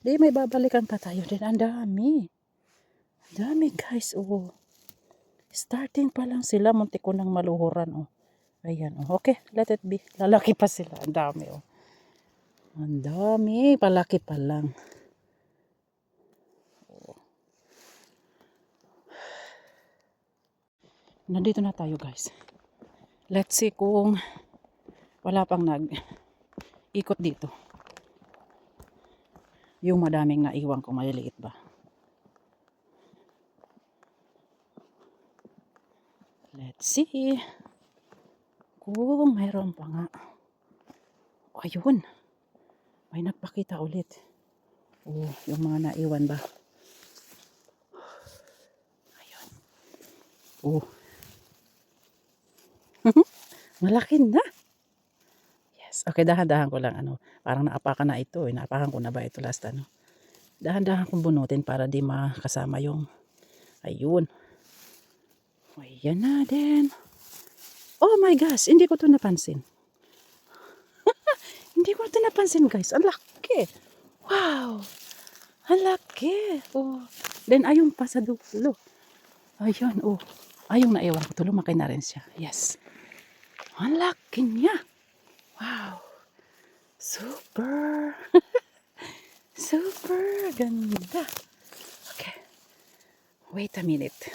Di, may babalikan pa tayo din. Ang dami. Ang dami, guys. Oh. Starting pa lang sila. Muntik ko nang maluhuran. Oh. Ayan. Oh. Okay, let it be. Lalaki pa sila. Ang dami. Oh. Ang dami. Palaki pa lang. Oh. Nandito na tayo, guys. Let's see kung wala pang ikot dito. Yung madaming naiwan kung maliliit ba. Let's see kung mayroon pa nga. Ayun, may nagpakita ulit. Oh, yung mga naiwan ba. Ayun. Oh. Malaki na. Yes. Okay, dahan-dahan ko lang. Parang naapakan na ito. Naapakan ko na ba ito last Dahan-dahan kong bunutin para di makasama yung. Ayun. Ayan na din. Oh my gosh, hindi ko to napansin. Hindi ko ito napansin, guys. Ang laki. Wow. Ang laki. Oh. Then, ayun pa sa dulo. Ayun, oh. Ayun, naiwan ko. Lumaki na rin siya. Yes. Ang laki niya. Wow. Super. Super ganda. Okay. Wait a minute.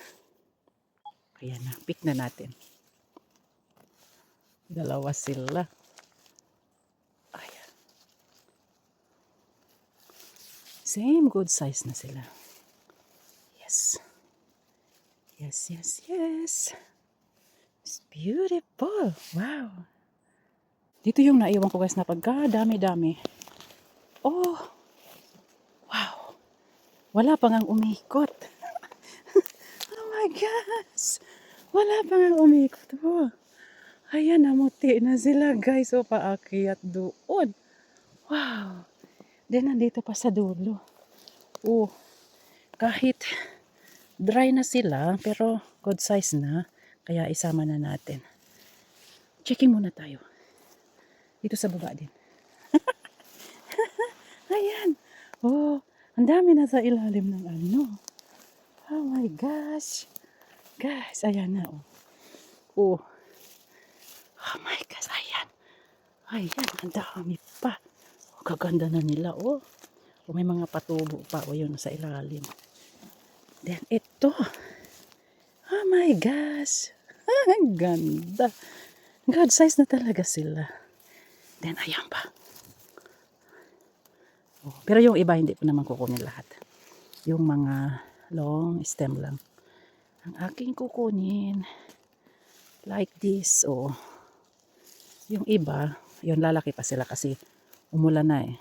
Ayan na. Pick na natin. Dalawa sila. Ayan. Same good size na sila. Yes. Yes, yes, yes. It's beautiful. Wow. Dito yung naiwan ko, guys, na pagka-dami-dami. Oh. Wow. Wala pa ngang umikot. Oh my gosh. Wala pa ngang umikot. Oh. Ayan, namuti na sila, guys. O, paakyat doon. Wow. Then, nandito pa sa dulo. Oh. Kahit dry na sila, pero good size na. Kaya isama na natin. Checking muna tayo. Dito sa baba din. Ayan. Oh, ang dami na sa ilalim ng ano. Oh my gosh. Guys, ayan na. Oh. Oh my gosh, ayan. Ayan, ang dami pa. Oh, kaganda na nila, oh. Oh, may mga patubo pa, oh, yun, sa ilalim. Then, ito. Oh my gosh. Ang ganda. God size na talaga sila. Then, ayan pa. Oh, pero yung iba, hindi ko naman kukunin lahat. Yung mga long stem lang. Ang aking kukunin. Like this, oh. Yung iba, yun lalaki pa sila kasi umulan na eh.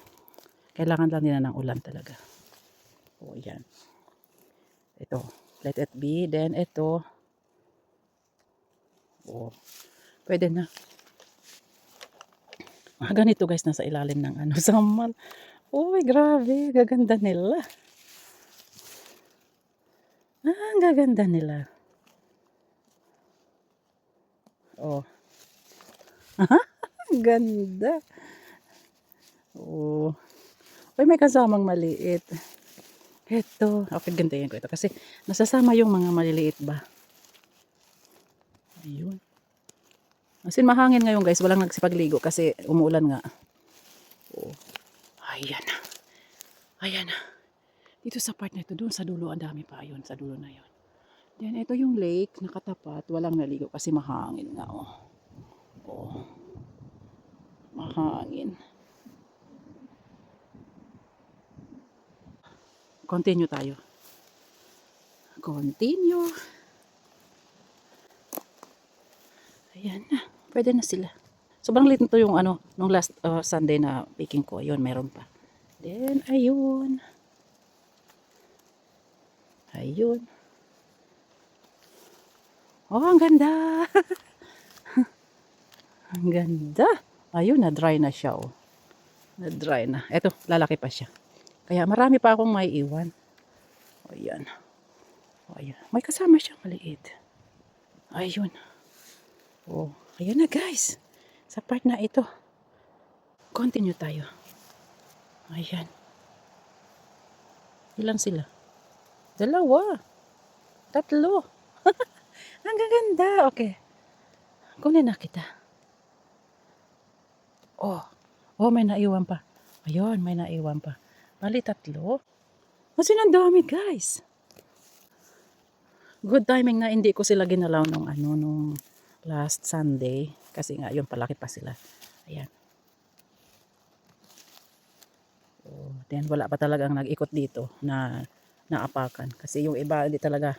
Kailangan lang nila ng ulan talaga. Oh, yan. Ito, let it be. Then ito, oh, pwede na. Ganito, guys, nasa ilalim ng samal. Uy, grabe, gaganda nila. Ang gaganda nila. Oh. Ang ganda. Oh. Uy, may kasamang maliit. Ito, okay, gandayan ko ito kasi nasasama yung mga maliliit ba. Ayun. Kasi mahangin ngayon, guys, walang nagsipagligo kasi umuulan nga. Oh. Ayan na. Ayan na. Dito sa part na ito, doon sa dulo, ang dami pa. Ayun, sa dulo na yun. Then, ito yung lake, nakatapat. Walang naligo kasi mahangin nga, oh. Oh. Mahangin. Continue tayo. Continue. Ayan na. Pwede na sila. Sobrang lit nito yung nung last Sunday na picking ko. Ayun, meron pa. Then, ayun. Ayun. Oh, ang ganda. Ang ganda. Ayun, na-dry na siya, oh. Na-dry na. Eto, lalaki pa siya. Kaya marami pa akong may iwan. O, ayan. O, ayan. May kasama siyang maliit. Ayun. Oh, ayan na, guys. Sa part na ito. Continue tayo. Ayan. Ilan sila? 2. 3. Ang gaganda. Okay. Kunin na kita. Oh. Oh, may naiwan pa. Ayun, may naiwan pa. Bali 3. Kasi ang dami, guys. Good timing na hindi ko sila ginalaw nung last Sunday. Kasi nga, yun, palaki pa sila. Ayan. Oh, then, wala pa talagang nag-ikot dito na naapakan. Kasi yung iba, hindi talaga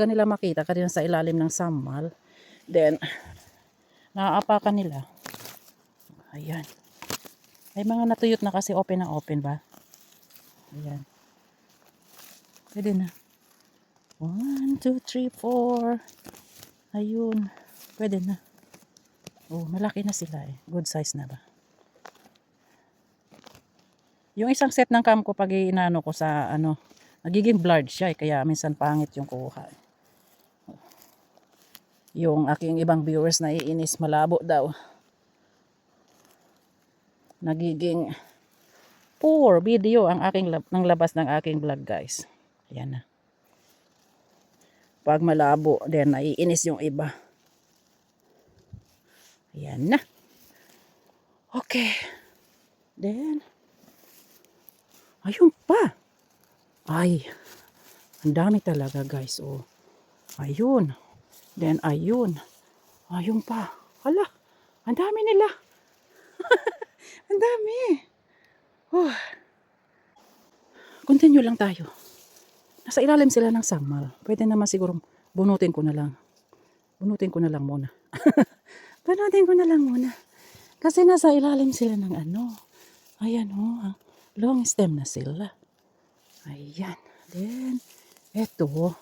nila makita. Kasi sa ilalim ng samal. Then, naaapakan nila. Ayan. May mga natuyot na kasi open na open ba? Ayan. Pwede na. 1, 2, 3, 4. Ayun. Pwede na. Oh, malaki na sila eh. Good size na ba? Yung isang set ng cam ko pag inaano ko sa nagiging blurred siya eh. Kaya minsan pangit yung kuha. Yung aking ibang viewers na iinis, malabo daw. Nagiging poor video ang ng labas ng aking vlog, guys. Ayan na. Pag malabo, then naiinis yung iba. Ayan na. Okay. Then, ayun pa. Ay, ang dami talaga, guys. Oh. Ayun. Then, ayun. Ayun pa. Hala, ang dami nila. Ang dami. Oh. Continue lang tayo. Nasa ilalim sila ng samal. Pwede naman siguro bunutin ko na lang. Bunutin ko na lang muna. Bunutin ko na lang muna. Kasi nasa ilalim sila ng Ayan oh. Long stem na sila. Ayan. Then, eto.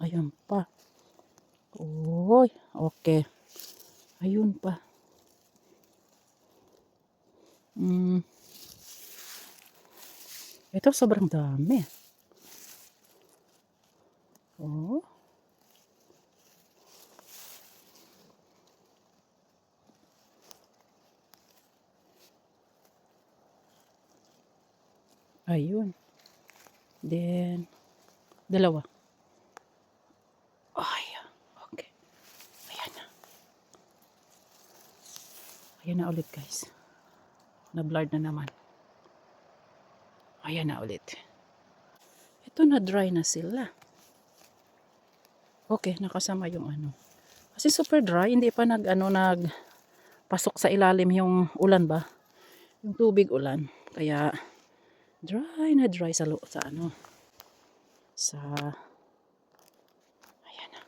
Ayan pa. Oy, okay. Ayun pa. Ito sobrang dami. Oh. Ayun. Then, 2. Ay, okay. Ayan na. Ayan na ulit, guys. Na-blurred na naman. Ayan na ulit. Ito na dry na sila. Okay, nakasama yung Kasi super dry, hindi pa pasok sa ilalim yung ulan ba? Yung tubig ulan. Kaya dry na dry sa ayan na.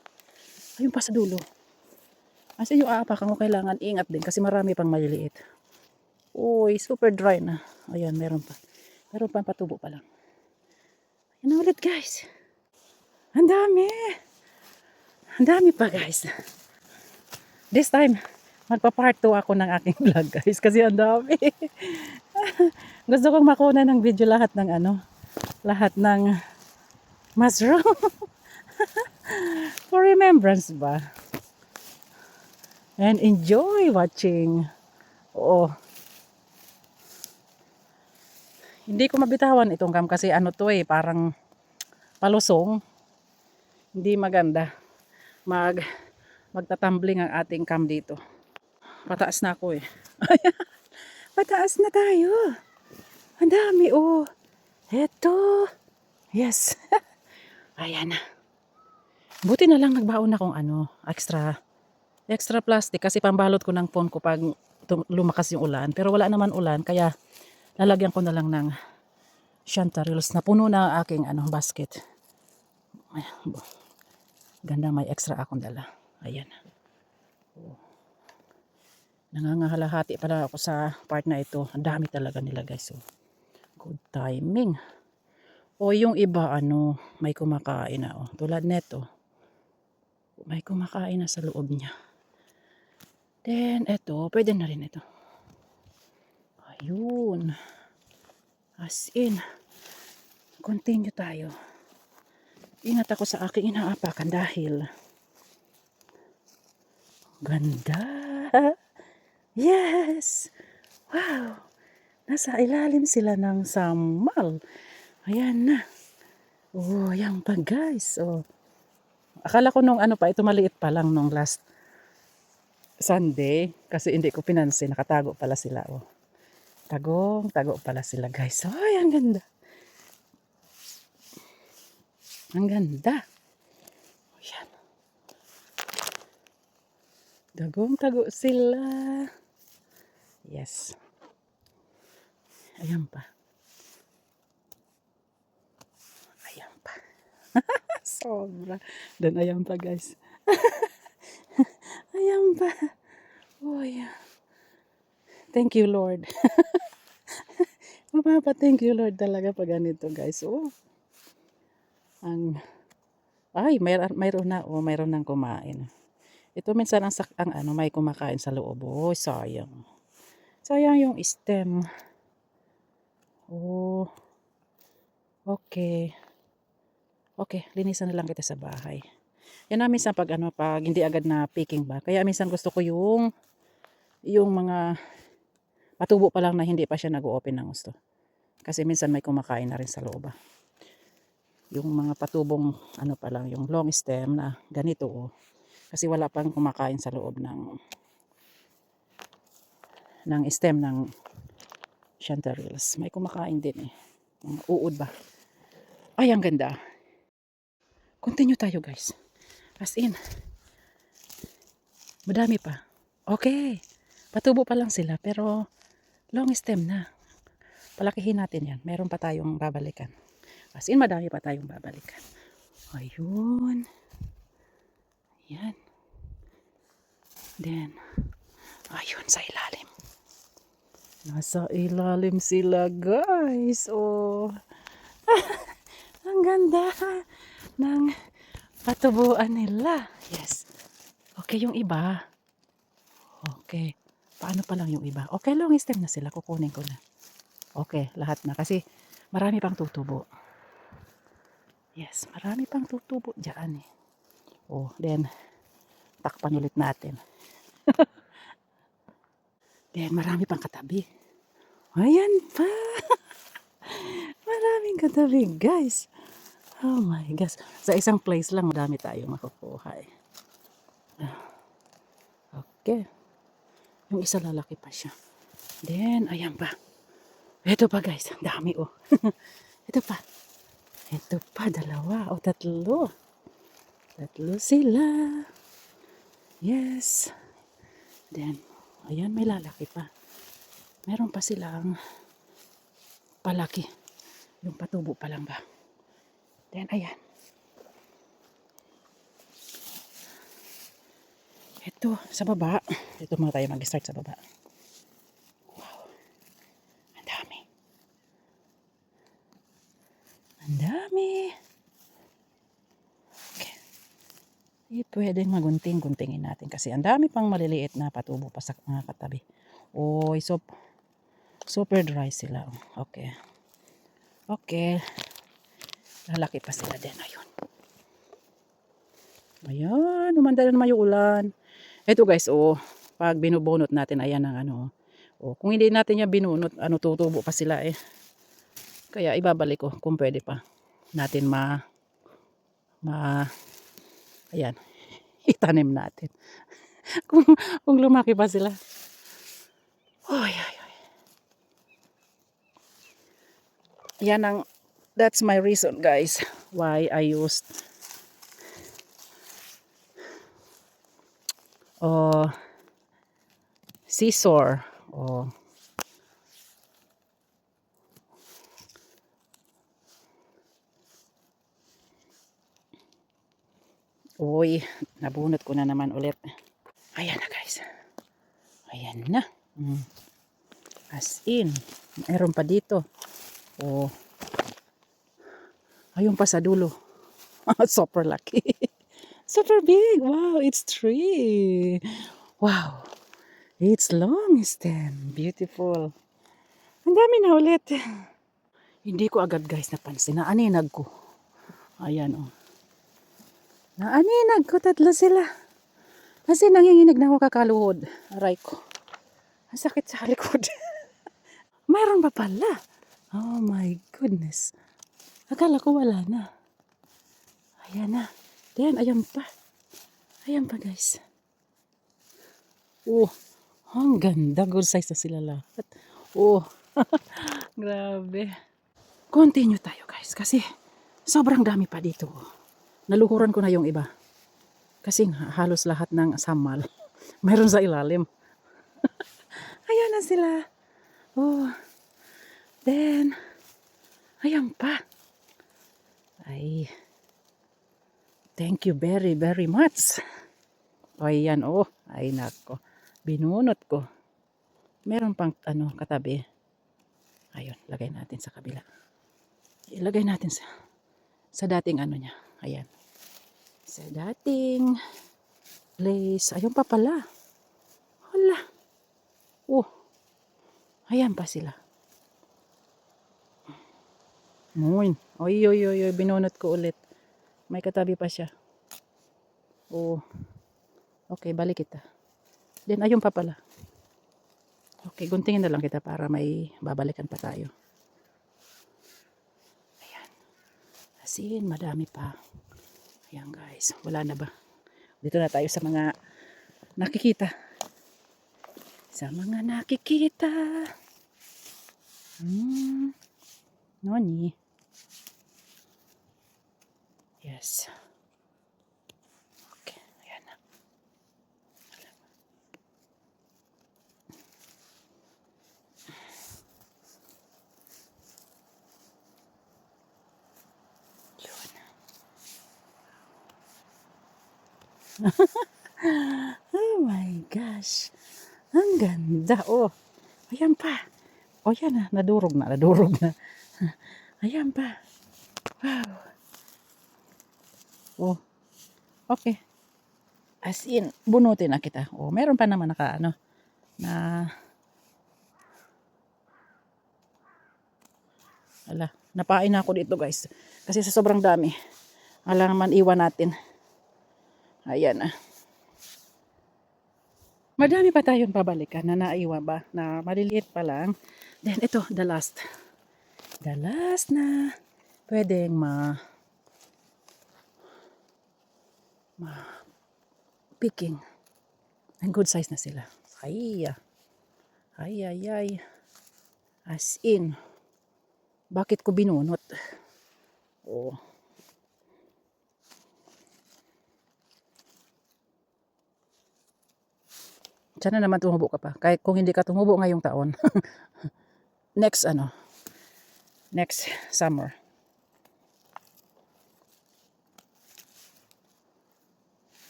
Ayun pa sa dulo. Kasi yung aapakan ko kailangan ingat din kasi marami pang maliliit. Uy, super dry na. Ayan, meron pa. Meron pa patubo pa lang. Ayan na ulit, guys. Ang dami. Ang dami pa, guys. This time, magpa-part 2 ako ng aking vlog, guys. Kasi ang dami. Gusto kong makuna ng video lahat ng mushroom. For remembrance ba? And enjoy watching. Oo. Hindi ko mabitawan itong cam kasi parang palusong. Hindi maganda. Magtatumbling ang ating cam dito. Pataas na ako eh. Pataas na tayo. Ang dami oh. Eto. Yes. Ayan na. Buti na lang nagbaon akong extra plastic kasi pambalot ko ng phone ko pag lumakas yung ulan. Pero wala naman ulan kaya lalagyan ko na lang ng chanterelles na puno na aking basket. Ganda, may extra akong dala. Ayan. Oh. Nangangahalahati pala ako sa part na ito. Ang dami talaga nila, guys. Oh. Good timing. O yung iba may kumakain na tulad neto. May kumakain na sa loob niya. Then eto, pwede na rin ito. Ayun. As in, continue tayo. Ingat ako sa aking inaapakan dahil ganda. Yes. Wow! Nasa ilalim sila ng samal. Ayan na. Oh, ayan pa guys. Oh. Akala ko nung ano pa, ito maliit pa lang nung last Sunday. Kasi hindi ko pinansin. Nakatago pala sila. Oh. Tago pala sila guys. Ay, ang ganda. Ang ganda. Ayan. Tago sila. Yes. Ayan pa. Ayan pa. Sobra. Dan ayan pa guys. Ayan pa. Oh, yeah. Thank you Lord. Thank you Lord talaga pag ganito guys. Oh. Mayroon na. Oh, mayroon nang kumain. Ito minsan ang ano, may kumakain sa loob. Oh, sayang. Sayang yung stem. Oh. Okay. Okay, linisan na lang kita sa bahay. Yan na minsan pag hindi agad na picking ba. Kaya minsan gusto ko yung mga patubo pa lang na hindi pa siya nag-open ng gusto. Kasi minsan may kumakain na rin sa loob. Yung mga patubong pa lang, yung long stem na ganito oh. Kasi wala pang kumakain sa loob ng stem ng chanterelles. May kumakain din eh. Uod ba? Ay, ang ganda. Continue tayo guys. As in, madami pa. Okay. Patubo pa lang sila pero long stem na. Palakihin natin yan. Meron pa tayong babalikan. As in, madami pa tayong babalikan. Ayun. Yan. Then, ayun sa ilalim. Nasa ilalim sila guys. Oh. Ang ganda ng patubuan nila. Yes. Okay yung iba. Okay. Paano pa lang yung iba? Okay, long stem na sila. Kukunin ko na. Okay, lahat na. Kasi marami pang tutubo. Yes, marami pang tutubo dyan eh. Oh, then, takpan ulit natin. Then, marami pang katabi. Ayan pa. Maraming katabi, guys. Oh my gosh. Sa isang place lang, marami tayong makukuha eh. Okay. Yung isa lalaki pa siya. Then, ayan pa. Ito pa guys, ang dami oh. Ito pa. Ito pa, dalawa o tatlo. Tatlo sila. Yes. Then, ayan, may lalaki pa. Meron pa silang palaki. Yung patubo pa lang ba. Then, ayan. Ito, sa baba. Ito muna tayo mag-start sa baba. Ang dami. Okay. Pwedeng magunting-guntingin natin kasi ang dami pang maliliit na patubo pa sa mga katabi. Oh, super dry sila. Okay. Okay. Lalaki pa sila din. Ayun. Ayan. Umanda na naman yung ulan. Ito guys, oh. Pag binubunot natin, ayan ang oh. Kung hindi natin yan binunot, tutubo pa sila eh. Kaya ibabalik ko kung pwede pa natin ayan, itanim natin. kung lumaki pa sila. Ay. Yan that's my reason guys why I used scissor Uy, nabunot ko na naman ulit. Ayan na guys. Ayan na. As in, meron pa dito. Oh. Ayun pa sa dulo. Super lucky. Super big. Wow, it's 3. Wow. It's long stem. Beautiful. Ang dami na ulit. Hindi ko agad guys napansin. Naaninag ko. Ayan oh. Naaninag ko, tatlo sila. Kasi nanginginig na ako kakaluhod. Aray ko. Ang sakit sa likod. Mayroon pa pala. Oh my goodness. Akala ko wala na. Ayan na. Then, ayan pa. Ayan pa guys. Oh, ang ganda. Good size na sila lahat. Oh, grabe. Continue tayo guys. Kasi sobrang dami pa dito. Naluhuran ko na yung iba. Kasi halos lahat ng samal. Mayroon sa ilalim. Ayan na sila. Oh, then, ayan pa. Ay, thank you very, very much. O, ayan, oh. Ay, nako. Binunot ko. Meron pang, katabi. Ayun, lagay natin sa kabila. Ilagay natin sa dating niya. Ayan. Sa dating place. Ayun pa pala. Hala. Oh. Ayan pa sila. Moin. Oy, oy, oy, oy. Binunot ko ulit. May katabi pa siya. Oh. Okay, balik kita. Then, ayun pa pala. Okay, guntingin na lang kita para may babalikan pa tayo. Ayan. As in, madami pa. Ayan guys. Wala na ba? Dito na tayo sa mga nakikita. Sa mga nakikita. Noni. Yes. Okay, ayan na. Yun. Oh my gosh. Ang ganda. Oh. Ayan pa. Oh, yan na. Nadurog na. Ayan pa. Wow. Oh. Okay. As in, bunutin na kita. Oh, meron pa naman napain na ako dito guys. Kasi sa sobrang dami. Alam naman iwan natin. Ayan na. Madami pa tayong pabalikan na naiwan ba? Na maliliit pa lang. Then ito, the last. The last na pwedeng picking. And good size na sila. Ay. As in. Bakit ko binunot? Oh. Sana naman tumubo ka pa. Kahit kung hindi ka tumubo ngayong taon. Next summer.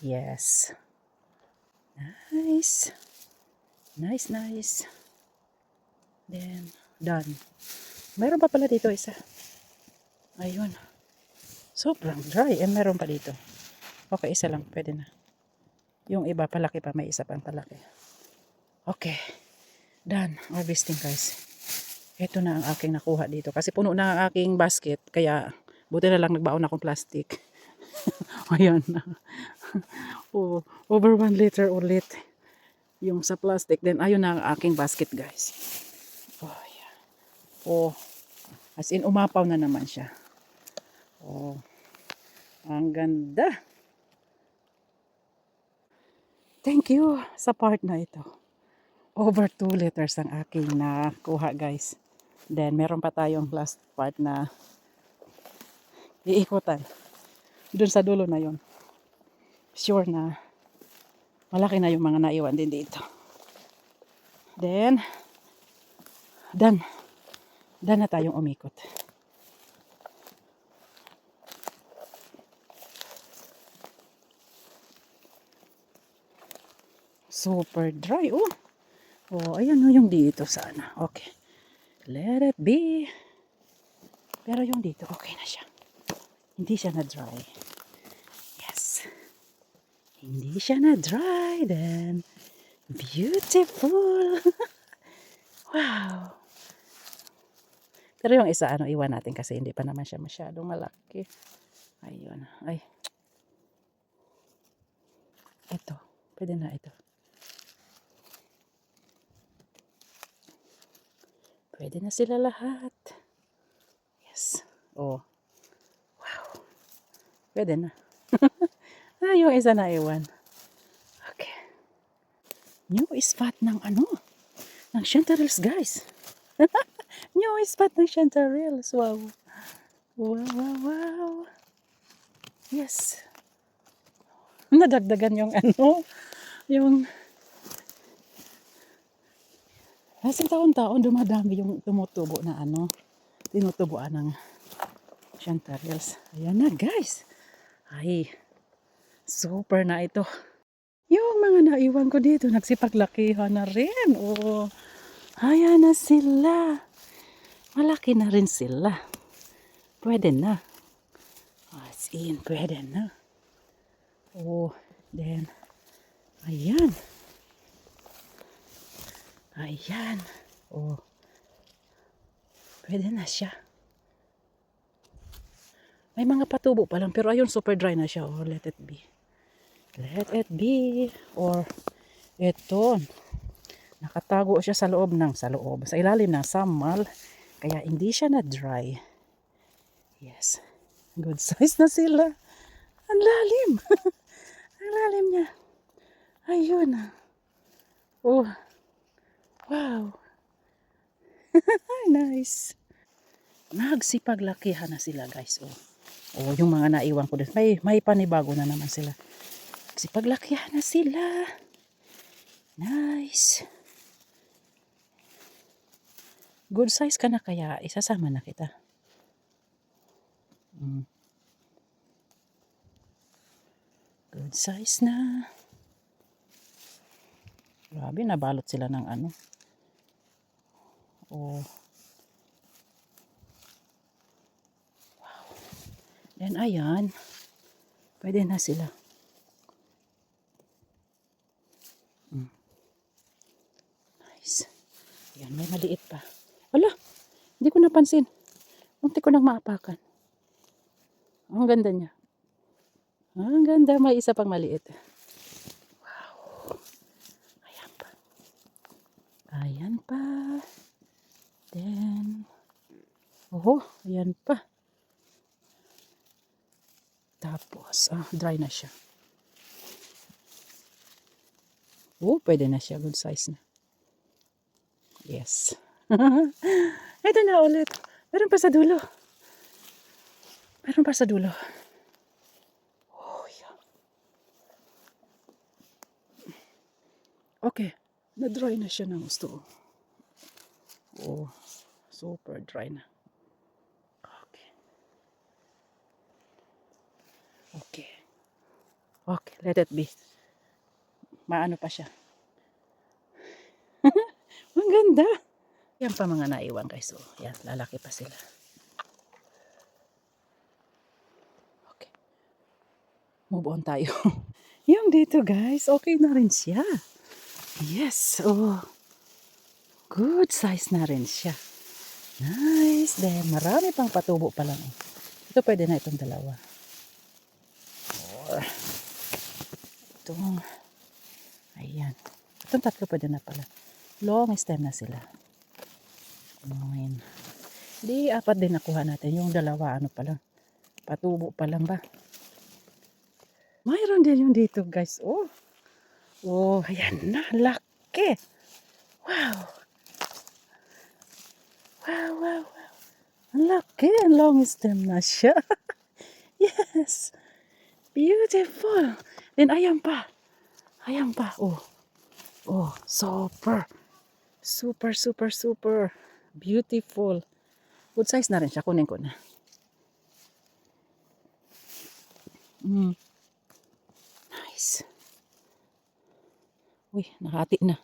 Yes. Nice. Nice. Then, done. Mayroon pa pala dito isa. Ayun. Sobrang dry. And meron pa dito. Okay, isa lang. Pwede na. Yung iba, palaki pa. May isa pang palaki. Okay. Done. Harvesting guys. Ito na ang aking nakuha dito. Kasi puno na ang aking basket. Kaya, buti na lang nagbaon akong plastic. Ayan na. Oh, over 1 liter ulit. Yung sa plastic. Then, ayun na ang aking basket guys. Oh, yeah. Oh. As in, umapaw na naman siya. Oh. Ang ganda. Thank you sa part na ito. Over 2 liters ang aking nakuha guys. Then meron pa tayong last part na iikutan. Doon sa dulo na yon. Sure na malaki na yung mga naiwan din dito. Then done na tayong umikot. Super dry. Oh, ayan yung dito sana. Okay. Let it be. Pero yung dito, okay na siya. Hindi siya na dry. Yes. Hindi siya na dry. Then, beautiful. Wow. Pero yung isa, iwan natin kasi hindi pa naman siya masyadong malaki. Ayun. Ay. Ito. Pwede na ito. Pwede na sila lahat. Yes. Oh, pwede na. Yung isa na iwan. Okay. New spot ng ng chanterelles, guys. New spot ng chanterelles. Wow. Wow, wow, wow. Yes. Nadagdagan yung yung kasi taon-taon dumadami yung tumutubo na tinutubuan ng chanterelles. Ayan na, guys. Ay, super na ito. Yung mga naiwan ko dito, nagsipaglakihan na rin. Oh, ayan na sila. Malaki na rin sila. Pwede na. As in, pwede na. Oh, then, ayan. Ayan. Oh, pwede na siya. May mga patubo pa lang, pero ayun, super dry na siya. Oh, let it be. Let it be. Or, ito, nakatago siya sa ilalim ng samal, kaya hindi siya na dry. Yes. Good size na sila. Ang lalim. Ang lalim niya. Ayun. Oh. Wow. Nice. Nagsipaglakihan na sila, guys. Oh. Oh, yung mga naiwan ko din. May panibago na naman sila. Nagsipaglakihan na sila. Nice. Good size ka na kaya isasama na kita. Good size na. Grabe, nabalot sila ng Oh. Wow. Then, ayan. Pwede na sila. Nice. Ayan, may maliit pa. Wala, hindi ko napansin. Munti ko nang maapakan. Ang ganda niya. Ang ganda, may isa pang maliit. Wow. Ayan pa. Ayan pa. Then, oh, ayan pa. Tapos, dry na siya. Oh, pwede na siya. Good size na. Yes. Ito na ulit. Meron pa sa dulo. Meron pa sa dulo. Oh, yeah. Okay. Na-dry na siya ng gusto. Oh, super dry na. Okay. Okay. Okay, let it be. Maano pa siya. Ang ganda. Yan pa mga naiwan, guys. Oh, yan, lalaki pa sila. Okay. Move on tayo. Yung dito, guys, okay na rin siya. Yes. Oh. Good size na rin siya. Nice. Then, marami pang patubo pa lang. Ito pwede na itong dalawa. Or, itong, ayan. Itong tatlo pwede na pala. Long stem na sila. Ayan. Di, 4 din nakuha natin. Yung dalawa, pa lang. Patubo pa lang ba? Mayroon din yung dito, guys. Oh. Oh, ayan na. Laki. Wow. Wow, wow, wow. Ang laki. Long stem na siya. Yes. Beautiful. Then, ayan pa. Ayan pa. Oh. Oh, super. Super, super, super. Beautiful. Good size na rin siya. Kunin ko na. Nice. Uy, nakati na.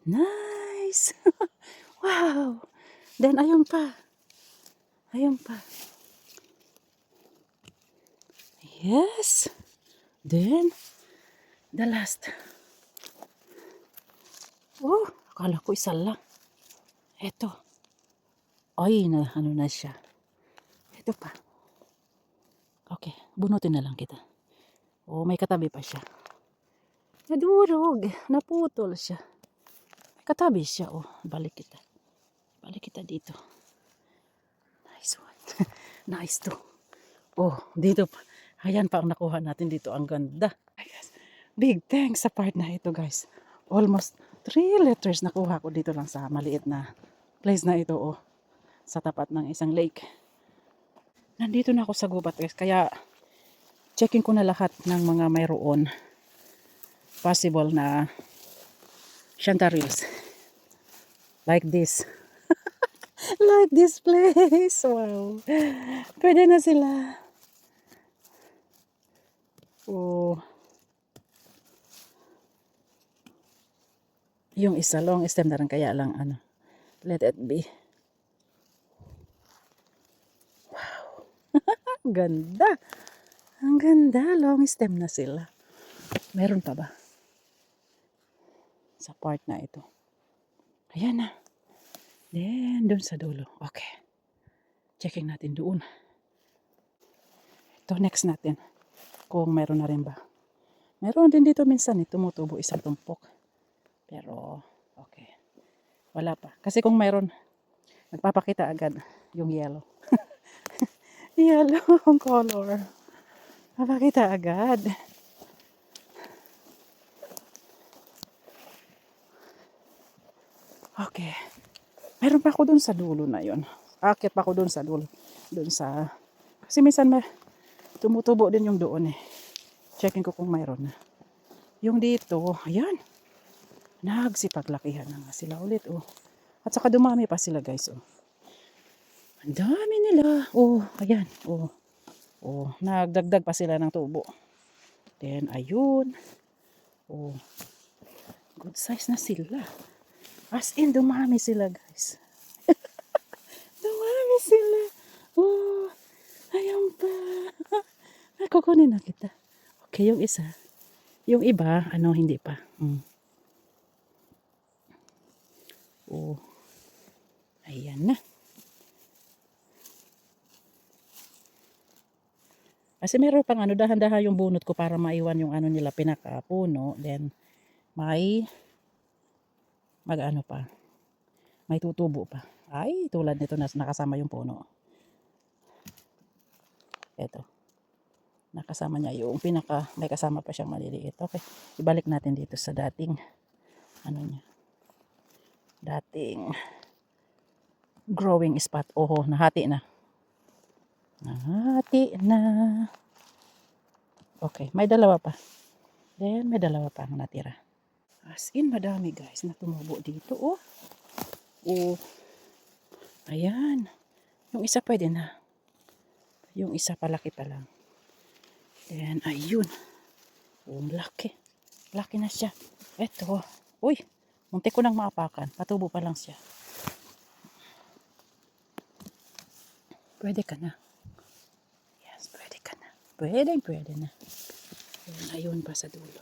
Nice. Wow. Then, ayun pa. Ayun pa. Yes. Then, the last. Oh, akala ko isa lang. Ito. Ay, ano na siya. Ito pa. Okay, bunutin na lang kita. Oh, may katabi pa siya. Nadurog. Naputol siya. May katabi siya. Oh, balik kita. Balik kita dito. Nice one. Nice to. Oh, dito pa. Ayan pa ang nakuha natin dito. Ang ganda. Big thanks sa part na ito, guys. Almost 3 letters nakuha ko dito lang sa maliit na place na ito, oh. Sa tapat ng isang lake. Nandito na ako sa gubat, guys. Kaya, checking ko na lahat ng mga mayroon. Possible na Chantarils. Like this. Like this place. Wow. Pwede na sila. Oh. Yung isa long stem na rin kaya lang ano. Let it be. Wow. Ganda. Ang ganda. Long stem na sila. Meron pa ba? Sa part na ito. Ayan na. Then, doon sa dulo. Okay. Checking natin doon. Ito, next natin. Kung meron na rin ba. Meron din dito minsan tumutubo isang tumpok. Pero, okay. Wala pa. Kasi kung meron, nagpapakita agad yung yellow. Yellow ang color. Papakita agad. Okay. Meron pa ako dun sa dulo na yon. Akit pa ako dun sa dulo. Dun sa... Kasi minsan tumutubo din yung doon eh. Checking ko kung mayroon na. Yung dito, ayan. Nagsipaglakihan na nga sila ulit, oh. At saka dumami pa sila, guys, oh. Ang dami nila. Oh, ayan, oh. Oh, nagdagdag pa sila ng tubo. Then, ayun. Oh. Good size na sila. As in, dumami sila, guys. Dumami sila. Oh, ayan pa. Kukunin na kita. Okay, yung isa. Yung iba, hindi pa. Oh. Ayan na. Kasi meron pang dahan-dahan yung bunot ko para maiwan yung nila pinakapuno. Then, may pa. May tutubo pa. Ay, tulad nito na nakasama yung puno. Ito. Nakasama niya yung may kasama pa siyang maliliit. Okay. Ibalik natin dito sa dating, niya. Dating growing spot. Oho, nahati na. Nahati na. Okay, may dalawa pa. Then, may dalawa pa ang natira. As in, madami guys na tumubo dito, oh. Oh. Ayan. Yung isa pwede na. Yung isa palaki pa lang. Then, ayun. Oh, laki. Laki na siya. Eto. Uy, muntik ko nang maapakan. Patubo pa lang siya. Pwede ka na. Yes, pwede ka na. Pwede na. Then, ayun pa sa dulo.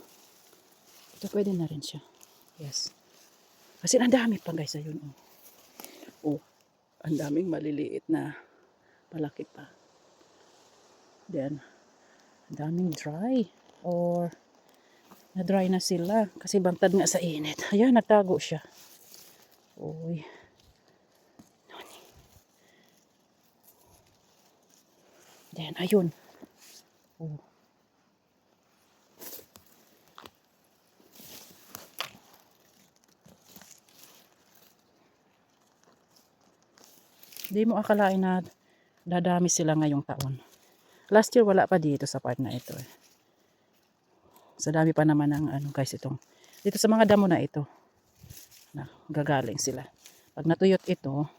Ito pwede na rin siya. Yes. Kasi ang dami pa guys. Ayun, oh. Oh, ang daming maliliit na palaki pa. Then, ang daming dry. Or, na-dry na sila. Kasi bantad nga sa init. Ayan, nagtago siya. Uy. Then, ayun. Oh. Hindi mo akalain na dadami sila ngayong taon. Last year wala pa dito sa part na ito eh. Sa dami pa naman ng guys itong. Dito sa mga damo na ito. Na gagaling sila. Pag natuyot ito,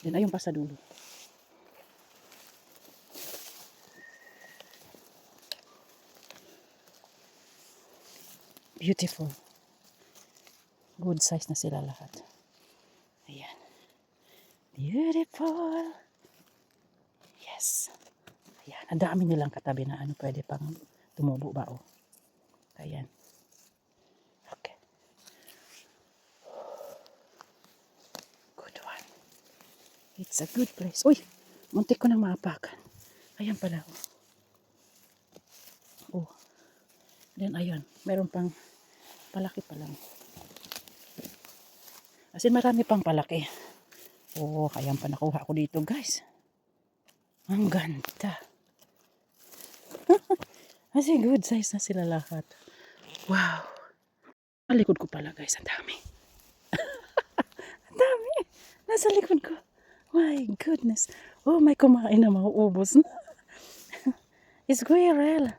then ayun pa sa dulo. Beautiful. Good size na sila lahat. Ayan. Beautiful. Yes. Ayan. Ang dami nilang katabi na pwede pang tumubo ba, oh. Ayan. Okay. Good one. It's a good place. Uy! Muntik ko nang maapakan. Ayan pala, oh. Oh. Then, ayun. Meron pang palaki pa lang. Kasi marami pang palaki. Oh, kaya pa nakuha ko dito guys. Ang ganda. Kasi good size na sila lahat. Wow. Ang likod ko pala guys, ang dami. Ang dami. Nasa likod ko. My goodness. Oh, may kumain na mauubos na. Squirrel.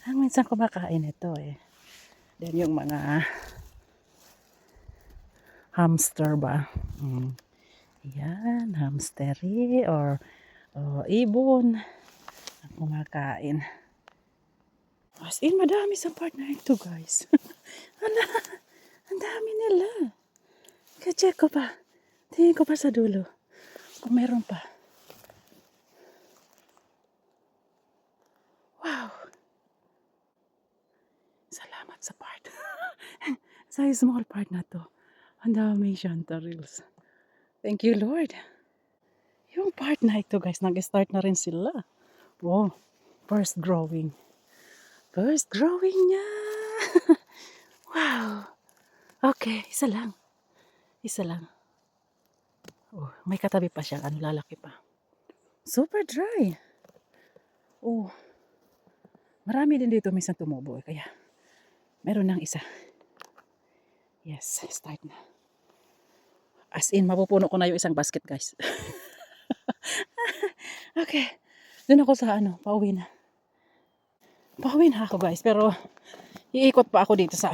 Ang minsan kumakain ito eh. Then yung mga hamster ba? Yan, hamsteri or ibon. Ang kumakain. As in, madami sa part na ito guys. Ala, ang dami nila. Ka-check ko pa. Tingin ko pa sa dulo. Kung meron pa. Wow. Salamat sa part. Sa small part na to. Ang dami chanterelles. Thank you, Lord. Yung part na ito, guys, nag-start na rin sila. Wow. First growing. First growing niya. Wow. Okay, isa lang. Isa lang. Oh, may katabi pa siya. Ano, lalaki pa. Super dry. Oh. Marami din dito minsan tumubo. Kaya, meron ng isa. Yes, start na. As in, mapupuno ko na yung isang basket, guys. Okay. Doon ako sa pauwi na. Pauwi na ako, guys. Pero, iikot pa ako dito sa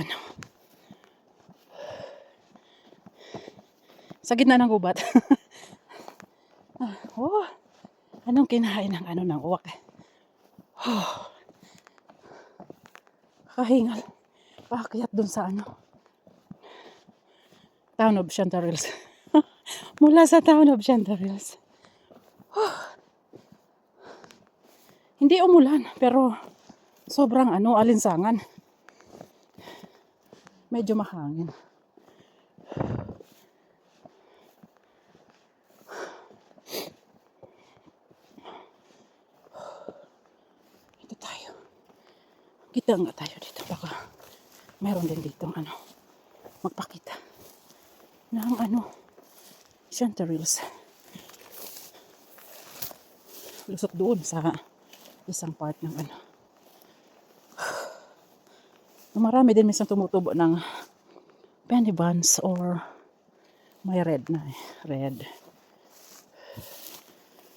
sa gitna ng gubat. Oh, anong kinain ng ng uwak? Oh, kahingal. Paakyat dun sa Town of Chanterelles. Mula sa Town of Chanterelles. Oh, hindi umulan, pero sobrang alinsangan. Medyo mahangin. Ito tayo. Kita nga tayo dito. Baka meron din dito magpakita ng Chanterelles. Lusot doon sa isang part ng Marami din minsan tumutubo ng penny buns or may red na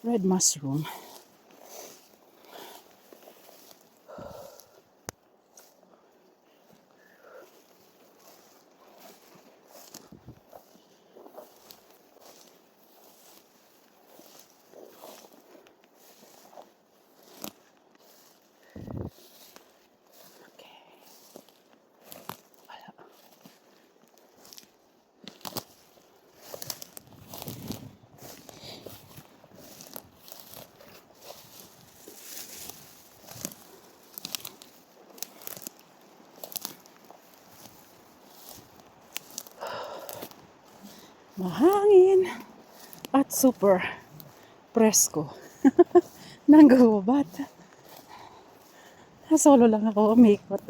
red mushroom. Mahangin at super presko ng gubat. Solo lang ako umikot.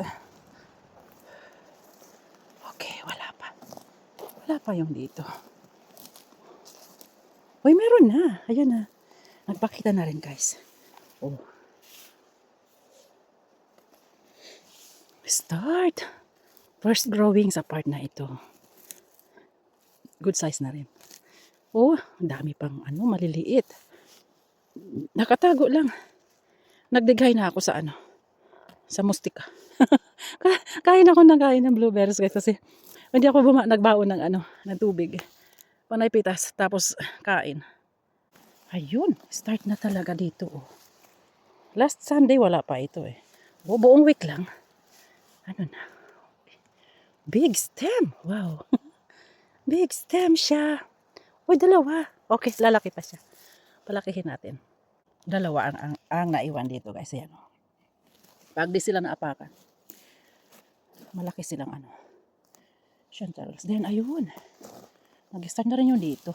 Okay, wala pa. Wala pa yung dito. Uy, meron na. Ayan na. Nagpakita na rin, guys. Oh. Start. First growing sa part na ito. Good size na rin. Oh, dami pang maliliit. Nakatago lang. Nagdighay na ako sa sa mustika. Kain ako ng blueberries guys kasi hindi ako nagbaon ng tubig. Panay pitas tapos kain. Ayun, start na talaga dito oh. Last Sunday wala pa ito eh. Oh, buong week lang. Na? Big stem. Wow. Big stem siya. Uy, dalawa. Okay, lalaki pa siya. Palakihin natin. Dalawa ang naiwan dito guys. Ayan. Pag di sila naapakan, malaki silang Chanterelles. Then, ayun. Nag-start na rin yung dito.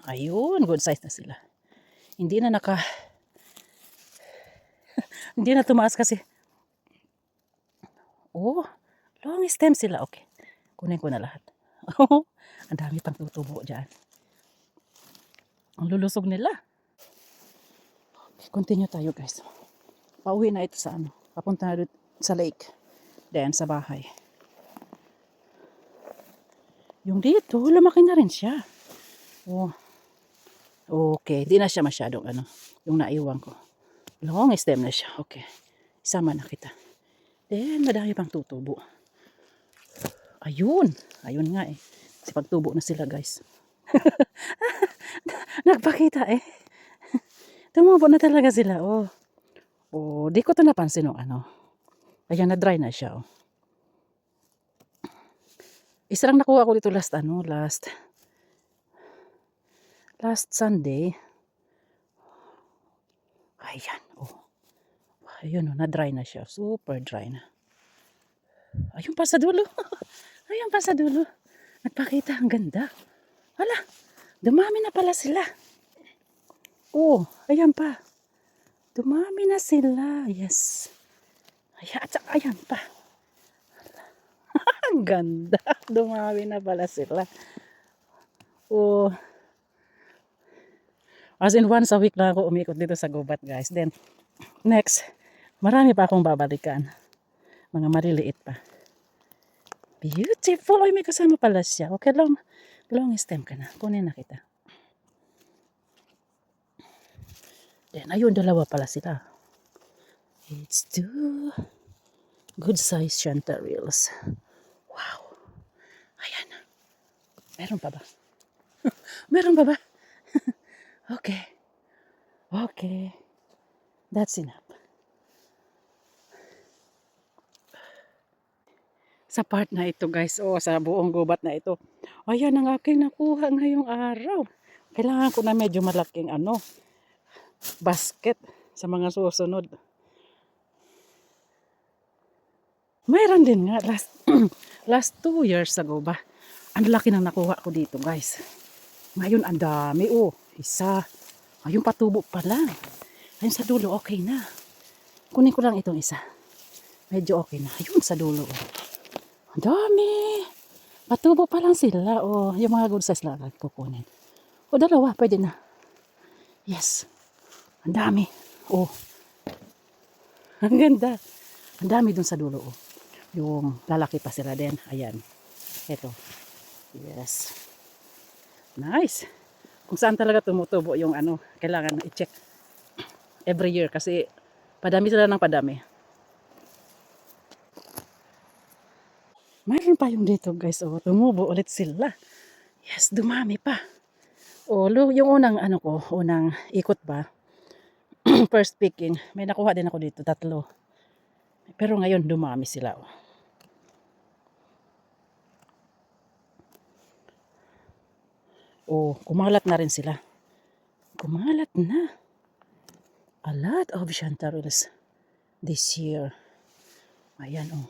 Ayun, good size na sila. Hindi na hindi na tumaas kasi. Oh, long stem sila. Okay. Kunin ko na lahat. Ang dami pang tutubo dyan. Ang lulusog nila. Continue tayo guys. Pauwi na ito sa ano. Papunta na sa lake. Then sa bahay. Yung dito, lumaki na rin siya. Oh. Okay, di na siya masyadong ano. Yung naiwan ko. Long stem na siya. Okay. Isama na kita. Then, madami pang tutubo. Ayun. Ayun nga eh. Kasi pagtubo na sila guys. Nagpakita eh. Tumubo na talaga sila. Oh. Oh, di ko ito napansin o ano. Ayan, na-dry na siya. Oh. Isa lang nakuha ko dito last Sunday. Ayan. Oh. Ayun oh, na-dry na siya. Super dry na. Ayun pa sa dulo. Ayun pa sa dulo. Nagpakita, ang ganda. Hala, dumami na pala sila. Oh, ayan pa. Dumami na sila. Yes. Ayan, at saka ayan pa. Ang ganda. Dumami na pala sila. Oh. As in, once a week na ako umikot dito sa gubat, guys. Then, next, marami pa akong babalikan. Mga maliliit pa. Beautiful. Ay, may kasama pala siya. Okay, long stem ka na. Kunin na kita. Then, ayun, dalawa pala sila. It's two good size chanterelles. Wow. Ayan. Meron pa ba? Meron pa ba? Okay. Okay. That's enough. Sa part na ito guys, sa buong gubat na ito. Ayan ang aking nakuha ngayong araw. Kailangan ko na medyo malaking basket sa mga susunod. Mayroon din nga last 2 years ago ba. Ang laki nang nakuha ko dito guys. Ngayon ang dami isa. Ayun patubo pa lang. Ayun sa dulo okay na. Kunin ko lang itong isa. Medyo okay na. Ayun sa dulo Ang dami. Patubo pa lang sila yung mga good size lang kukunin. Dalawa pwede na. Yes. Ang dami. Ang ganda. Ang dami dun sa dulo Yung lalaki pa sila din. Ayan. Ito. Yes. Nice. Kung saan talaga tumutubo yung kailangan i-check every year kasi padami sila ng padami. Mayroon pa yung dito guys. Tumubo ulit sila. Yes, dumami pa. Yung unang ikot ba? First picking. May nakuha din ako dito, 3. Pero ngayon dumami sila. Kumalat na rin sila. Kumalat na. A lot of chanterelles this year. Ayan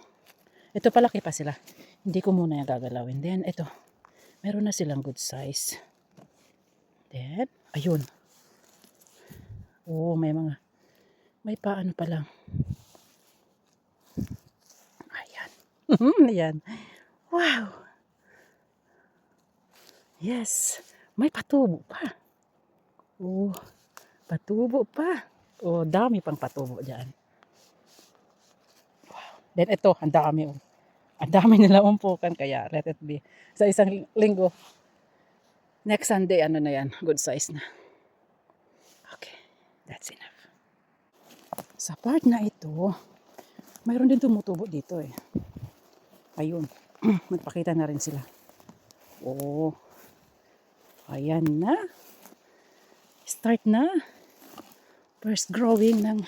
Ito palaki pa sila. Hindi ko muna yung gagalawin. Then ito. Meron na silang good size. Then, ayun. May paano pa lang. Ayan. Ayan. Wow. Yes. May patubo pa. Patubo pa. Dami pang patubo dyan. Wow. Then ito, ang dami Ang dami nila umpukan kaya let it be. Sa isang linggo. Next Sunday, na yan. Good size na. Okay. That's enough. Sa part na ito, mayroon din tumutubo dito Ayun. Magpakita na rin sila. Ayan na. Start na. First growing ng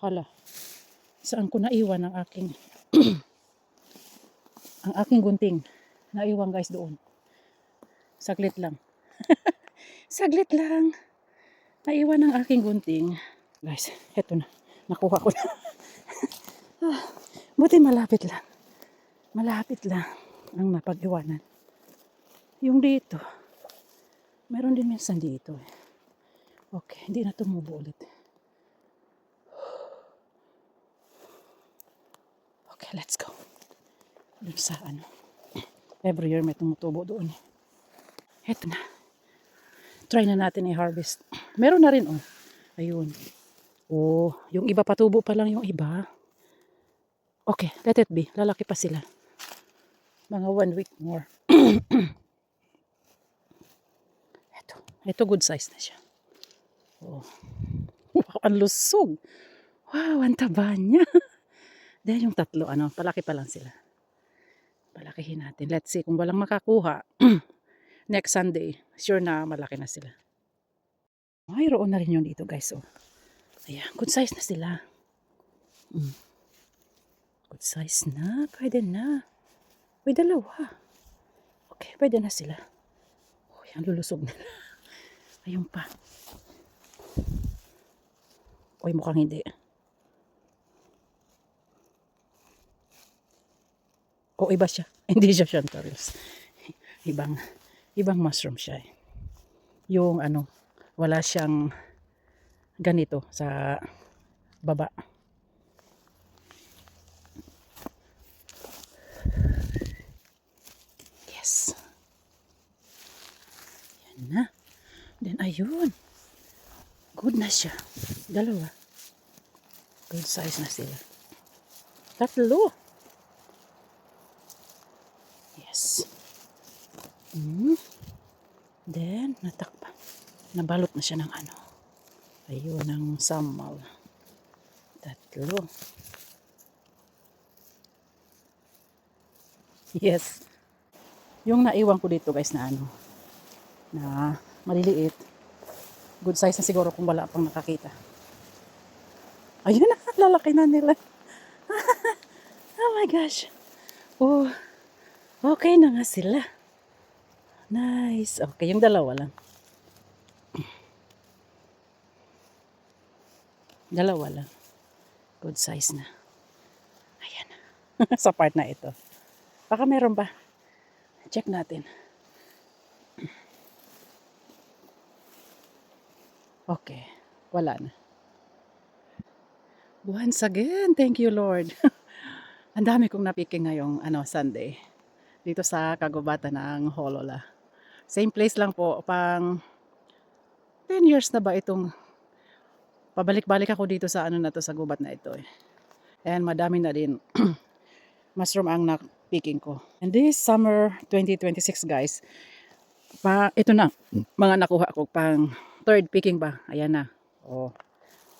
hala. Saan ko naiwan ang aking ang aking gunting. Naiwan guys doon. Saglit lang. Saglit lang. Naiwan ang aking gunting. Guys, eto na. Nakuha ko na. Buti malapit lang. Malapit lang ang napag-iwanan. Yung dito. Meron din minsan dito Okay, hindi na tumubo ulit. let's go. Dun sa ano. Every year may tumutubo doon. Heto na. Try na natin i-harvest. Meron na rin, oh. Ayun. Oh, yung iba patubo pa lang yung iba. Okay, let it be. Lalaki pa sila. Mga 1 week more. Ito good size na siya. Oh. Wow, ang lusog. Wow, ang taba niya. Then yung tatlo, palaki pa lang sila. Palakihin natin. Let's see kung walang makakuha. Next Sunday, sure na malaki na sila. Mayroon na rin yun dito, guys. Oh. Ayan, good size na sila. Good size na. Pwede na. Uy, dalawa. Okay, pwede na sila. Uy, ang lulusog na. Ayun pa. Uy, mukhang hindi. O, iba siya. Hindi siya chanterelles. Ibang mushroom siya. Yung wala siyang ganito sa baba. Yes. Yan na. Then, ayun. Good na siya. Dalawa. Good size na sila. Tatlo. Yes. Then, natakpan. Nabalot na siya ng ayun, ng samal. Tatlo. Yes. Yung naiwan ko dito, guys, na na maliliit. Good size na siguro kung wala pang nakakita. Ayun na, lalaki na nila. Oh my gosh. Oh, okay na nga sila. Nice. Okay, yung dalawa lang. Dalawa lang. Good size na. Ayan. Sa part na ito. Baka meron pa. Check natin. Okay. Wala na. Once again, thank you Lord. Ang dami kong napiking ngayong Sunday. Dito sa kagubatan ng Holola. Same place lang po. Pang 10 years na ba itong pabalik-balik ako dito sa na to, sa gubat na ito eh. And madami na din mushroom ang napiking ko. And this summer 2026 guys, ito na mga nakuha ko pang third picking ba. Ayan na. Oh,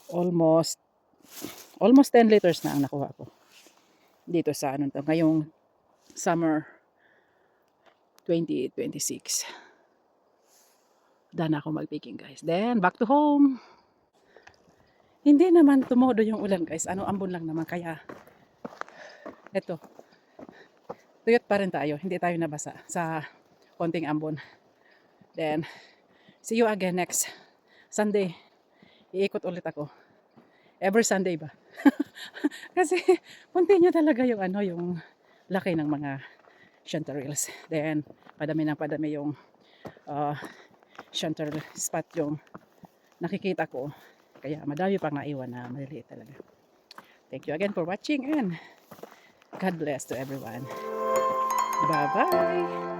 almost 10 liters na ang nakuha ko. Dito sa to, ngayong summer 2026. Dana ako magpicking guys. Then back to home. Hindi naman tumodo yung ulan guys. Ambon lang naman kaya eto. Tuyot pa rin tayo. Hindi tayo nabasa sa konting ambon. Then see you again next Sunday. Iikot ulit ako. Every Sunday ba? Kasi continue talaga yung yung laki ng mga chanterelles. Then padami yung chanterelle spot yung nakikita ko. Kaya madami pang naiwan na maliliit talaga. Thank you again for watching and God bless to everyone. Bye-bye!